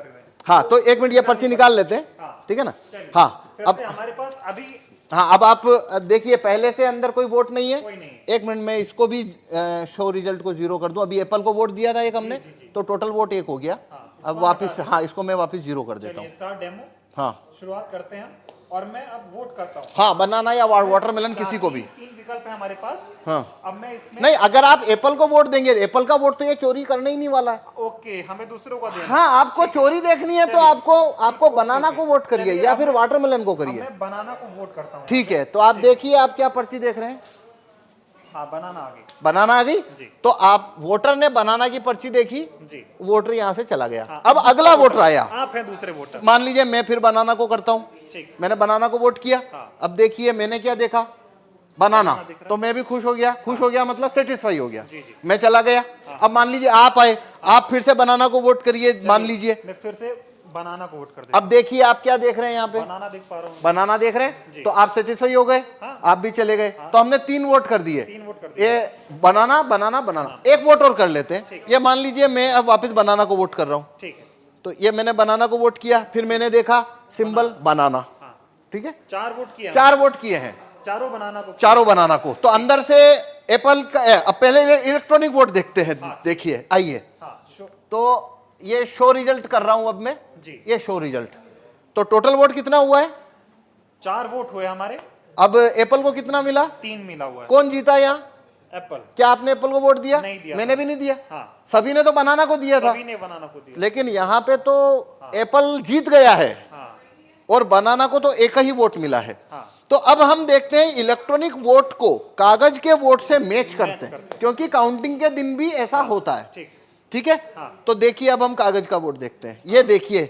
कर रहे हैं। हाँ तो एक मिनट ये पर्ची निकाल लेते हैं, ठीक है ना। हाँ अब हमारे पास अभी हाँ अब आप देखिए पहले से अंदर कोई वोट नहीं है। कोई नहीं। एक मिनट में इसको भी शो रिजल्ट को 0 कर दूं। अभी एप्पल को वोट दिया था एक हमने, तो टोटल वोट 1 हो गया। अब वापस हाँ इसको मैं वापस 0 कर देता हूँ। स्टार्ट डेमो, हाँ शुरुआत करते हैं और मैं अब वोट करता हूँ। हाँ बनाना या वाटरमेलन किसी को भी। 3 विकल्प है हमारे पास। हाँ अब मैं इसमें नहीं, अगर आप एप्पल को वोट देंगे, एप्पल का वोट तो ये चोरी करने ही नहीं वाला है। ओके, हमें दूसरों का देना। हाँ आपको चोरी देखनी है तो आपको बनाना को वोट करिए या फिर वाटरमेलन को करिए। मैं बनाना को वोट करता हूँ। ठीक है, तो आप देखिए आप क्या पर्ची देख रहे हैं। हाँ बनाना आ गई। बनाना आ गई। जी। तो आप वोटर ने बनाना की पर्ची देखी जी। वोटर यहाँ से चला गया। हाँ, अब अगला वोटर आया। आप हैं दूसरे वोटर। मान लीजिए मैं फिर बनाना को करता हूँ। ठीक। मैंने बनाना को वोट किया। हाँ। अब देखिए मैंने क्या देखा, बनाना, दिख रहा है। तो मैं भी खुश हो गया। खुश हो गया मतलब सेटिस्फाई हो गया। जी, जी। मैं चला गया। अब मान लीजिए आप आए, आप फिर से बनाना को वोट करिए। मान लीजिए मैं फिर से बनाना को वोट कर देता अब देखिए आप क्या देख रहे हैं यहाँ पे, हूँ। बनाना देख पा रहा हूँ। बनाना देख रहे हैं। जी। तो आप सेटिस्फाई हो गए। हाँ। आप भी चले गए। तो हमने 3 वोट कर दिए। 3 वोट कर दिए। ये बनाना बनाना बनाना, एक वोट और कर लेते हैं। ठीक। ये मान लीजिए मैं अब वापस बनाना को वोट कर रहा हूँ। ठीक है। तो ये मैंने बनाना को वोट किया, फिर मैंने देखा सिंबल बनाना। हाँ। ठीक है, 4 वोट किए। 4 वोट किए हैं, चारों बनाना को। चारों बनाना को। तो अंदर से एप्पल का अब पहले इलेक्ट्रॉनिक वोट देखते हैं। देखिए आइए, हाँ तो ये शो रिजल्ट कर रहा हूं अब मैं। जी। ये शो रिजल्ट, तो टोटल वोट कितना हुआ है। 4 वोट हुए हमारे। अब एप्पल को कितना मिला, 3 मिला हुआ है। कौन जीता यहाँ। एप्पल। क्या आपने एप्पल को वोट दिया। नहीं दिया। मैंने भी नहीं दिया। हाँ। सभी ने तो बनाना को दिया था। सभी ने बनाना को दिया। लेकिन यहाँ पे तो एप्पल जीत गया है हाँ। और बनाना को तो एक ही वोट मिला है। हाँ। तो अब हम देखते हैं इलेक्ट्रॉनिक वोट को कागज के वोट से मैच करते हैं, क्योंकि काउंटिंग के दिन भी ऐसा होता है। ठीक। ठीक है। हाँ। तो देखिए अब हम कागज का वोट देखते हैं। ये देखिए,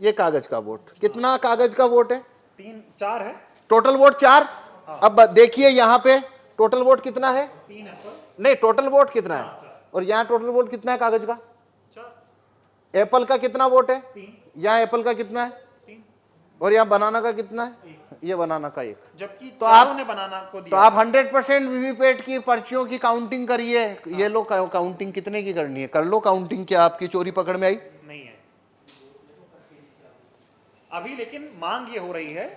ये कागज का वोट, कितना कागज का वोट है। 4 है। Total vote 4। अब देखिए यहाँ पे टोटल वोट कितना है। 3 एप्पल। नहीं, टोटल वोट कितना है, और यहाँ टोटल वोट कितना है कागज का। 4। एप्पल का कितना वोट है, 3। यहाँ एप्पल का कितना है, 3। और यहाँ बनाना का कितना है, ये बनाना का 1। जबकि तो चारों आप ने बनाना को दिया। तो आप 100% वीवीपैट की पर्चियों की काउंटिंग करिए। ये लो काउंटिंग कितने की करनी है, कर लो काउंटिंग। क्या आपकी चोरी पकड़ में आई। नहीं है अभी, लेकिन मांग ये हो रही है,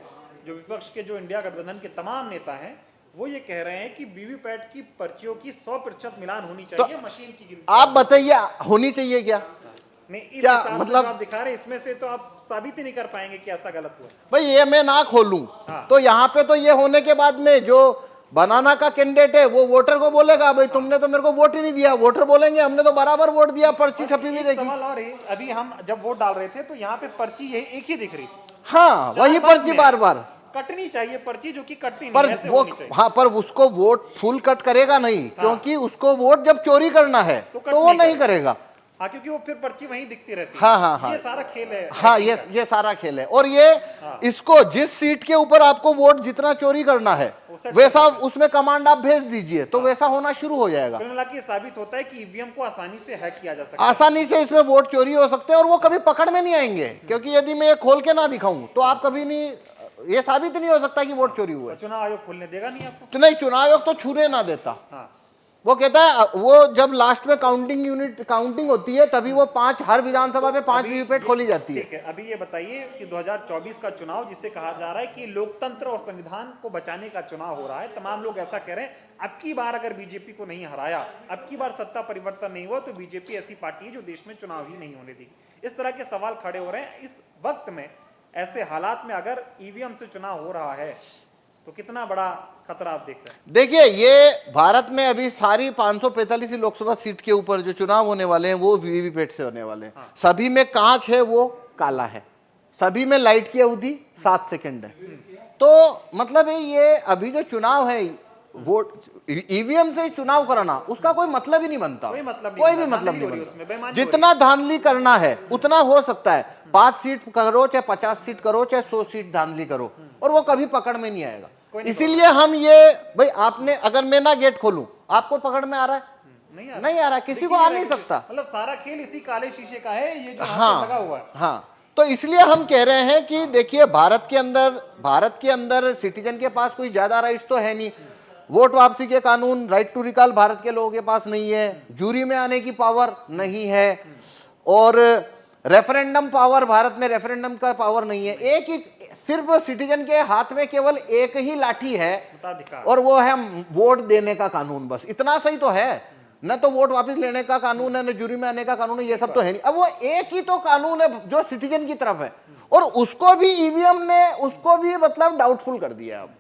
जो विपक्ष के जो इंडिया गठबंधन के तमाम नेता हैं वो ये कह रहे हैं कि वीवीपैट की पर्चियों की 100% मिलान होनी चाहिए। मशीन की गिनती आप बताइए होनी चाहिए क्या। नहीं, इस क्या हिसाब से मतलब- जो आप दिखा रहे हैं इसमें से तो आप साबित ही नहीं कर पाएंगे कि ऐसा गलत हुआ। भाई ये मैं ना खोलूं हाँ। तो यहाँ पे तो ये होने के बाद में जो बनाना का कैंडिडेट है वो वोटर को बोलेगा भाई तुमने तो मेरे को वोट ही नहीं दिया। वोटर बोलेंगे हमने तो बराबर वोट दिया, पर्ची छपी हुई एक देखी। सवाल और है, अभी हम जब वोट डाल रहे थे तो यहाँ पे पर्ची यही एक ही दिख रही थी। हाँ वही चार पर्ची में बार बार कटनी चाहिए पर्ची, जो कि कटती नहीं, पर ऐसे वो होनी चाहिए। हाँ पर उसको वोट फुल कट करेगा नहीं, क्योंकि उसको वोट जब चोरी करना है तो कट तो वो नहीं नहीं करेगा। हाँ, क्योंकि वो फिर पर्ची वहीं दिखती रहती है। हाँ हाँ हाँ, ये सारा खेल है। हाँ ये सारा खेल है। और ये इसको जिस सीट के ऊपर आपको वोट जितना चोरी करना है वैसा उसमें कमांड आप भेज दीजिए तो वैसा होना शुरू हो जाएगा। कुल मिला के ये साबित होता है कि ईवीएम को आसानी से हैक किया जा सकता है। आसानी से इसमें वोट चोरी हो सकते हैं और वो कभी पकड़ में नहीं आएंगे, क्योंकि यदि मैं ये खोल के ना दिखाऊं तो आप कभी नहीं, ये साबित नहीं हो सकता कि वोट चोरी हुआ है। चुनाव आयोग खोलने देगा नहीं आपको। तो नहीं, चुनाव आयोग तो छूने ना देता। हाँ। वो कहता है वो जब लास्ट में काउंटिंग होती है तभी वो 5 हर विधानसभा में 5 वीवीपैट खोली जाती है। ठीक है, अभी ये बताइए कि 2024 का चुनाव, जिसे कहा जा रहा है कि लोकतंत्र और संविधान को बचाने का चुनाव हो रहा है, तमाम लोग ऐसा कह रहे हैं अब की बार अगर बीजेपी को नहीं हराया, अब की बार सत्ता परिवर्तन नहीं हुआ तो बीजेपी ऐसी पार्टी है जो देश में चुनाव ही नहीं होने देगी। इस तरह के सवाल खड़े हो रहे हैं। इस वक्त में, ऐसे हालात में अगर ईवीएम से चुनाव हो रहा है तो कितना बड़ा खतरा आप देख रहे हैं। देखिए ये भारत में अभी सारी 545 लोकसभा सीट के ऊपर जो चुनाव होने वाले हैं वो वीवीपैट से होने वाले हैं। सभी में कांच है, वो काला है, सभी में लाइट की अवधि 7 सेकंड है। तो मतलब ये अभी जो चुनाव है वोट ईवीएम से चुनाव कराना उसका कोई मतलब ही नहीं बनता। कोई मतलब कोई भी बनता, मतलब धांधली हो नहीं रही है उसमें, बनता। बेईमानी हो जितना धांधली करना है उतना हो सकता है। 5 सीट करो चाहे 50 सीट करो चाहे 100 सीट धांधली करो, और वो कभी पकड़ में नहीं आएगा। इसीलिए हम ये भाई आपने अगर मैं ना गेट खोलूं आपको पकड़ में आ रहा है, नहीं आ रहा, किसी को आ नहीं सकता। मतलब सारा खेल इसी काले शीशे का है, ये जो हाँ लगा हुआ है। हाँ, तो इसलिए हम कह रहे हैं कि देखिए भारत के अंदर सिटीजन के पास कोई ज्यादा राइट्स तो है नहीं। वोट वापसी के कानून, राइट टू रिकॉल भारत के लोगों के पास नहीं है, जूरी में आने की पावर नहीं है, और रेफरेंडम पावर, भारत में रेफरेंडम का पावर नहीं है। एक ही सिर्फ सिटीजन के हाथ में केवल एक ही लाठी है मताधिकार। और वो है वोट देने का कानून। बस इतना सही तो है, न तो वोट वापस लेने का कानून है, न जूरी में आने का कानून है, ये सब तो है नहीं। अब वो एक ही तो कानून है जो सिटीजन की तरफ है, और उसको भी ईवीएम ने उसको भी मतलब डाउटफुल कर दिया। अब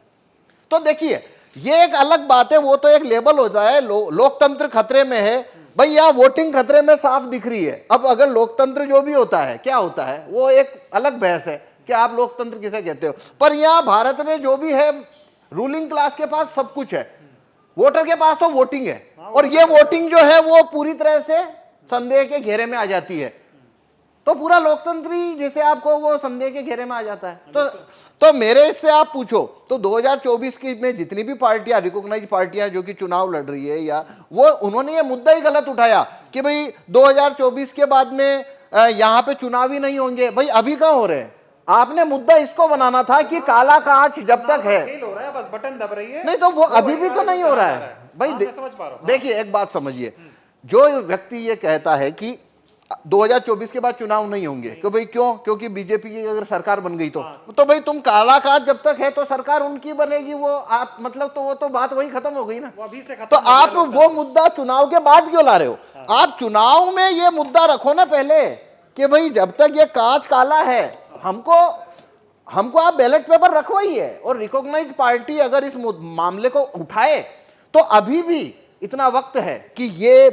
तो देखिए ये एक अलग बात है, वो तो एक लेबल होता है लोकतंत्र खतरे में है। भाई यहाँ वोटिंग खतरे में साफ दिख रही है। अब अगर लोकतंत्र जो भी होता है क्या होता है वो एक अलग बहस है कि आप लोकतंत्र किसे कहते हो। पर यहाँ भारत में जो भी है, रूलिंग क्लास के पास सब कुछ है, वोटर के पास तो वोटिंग है, और ये वोटिंग जो है वो पूरी तरह से संदेह के घेरे में आ जाती है। तो पूरा लोकतंत्र ही जैसे आपको वो संदेह के घेरे में आ जाता है। तो मेरे इससे आप पूछो तो 2024 की में जितनी भी पार्टियां, रिकॉग्नाइज पार्टियां जो कि चुनाव लड़ रही है, या वो उन्होंने ये मुद्दा ही गलत उठाया कि भाई 2024 के बाद में यहाँ पे चुनाव ही नहीं होंगे। भाई अभी कहाँ हो रहे हैं? आपने मुद्दा इसको बनाना था कि काला कांच जब तक है, खेल हो रहा है, बस बटन दब रही है। नहीं तो वो अभी भी तो नहीं हो रहा है भाई। समझ पा रहा हूं। देखिए एक बात समझिए, जो व्यक्ति ये कहता है कि 2024 के बाद चुनाव नहीं होंगे, कि भाई क्यों? क्योंकि बीजेपी की अगर सरकार बन गई तो भाई तुम काला कांच जब तक है तो सरकार उनकी बनेगी, वो आप मतलब तो वो तो बात वही खत्म हो गई ना। वो अभी से खत्म तो हो गया आप लोकतंत्र। वो मुद्दा चुनाव के बाद क्यों ला रहे हो? आप चुनाव में ये मुद्दा रखो ना पहले कि भाई जब तक ये कांच काला है, हमको आप बैलेट पेपर रखवाइए, और रिकॉग्नाइज पार्टी अगर इस मामले को उठाए तो अभी भी इतना वक्त है कि ये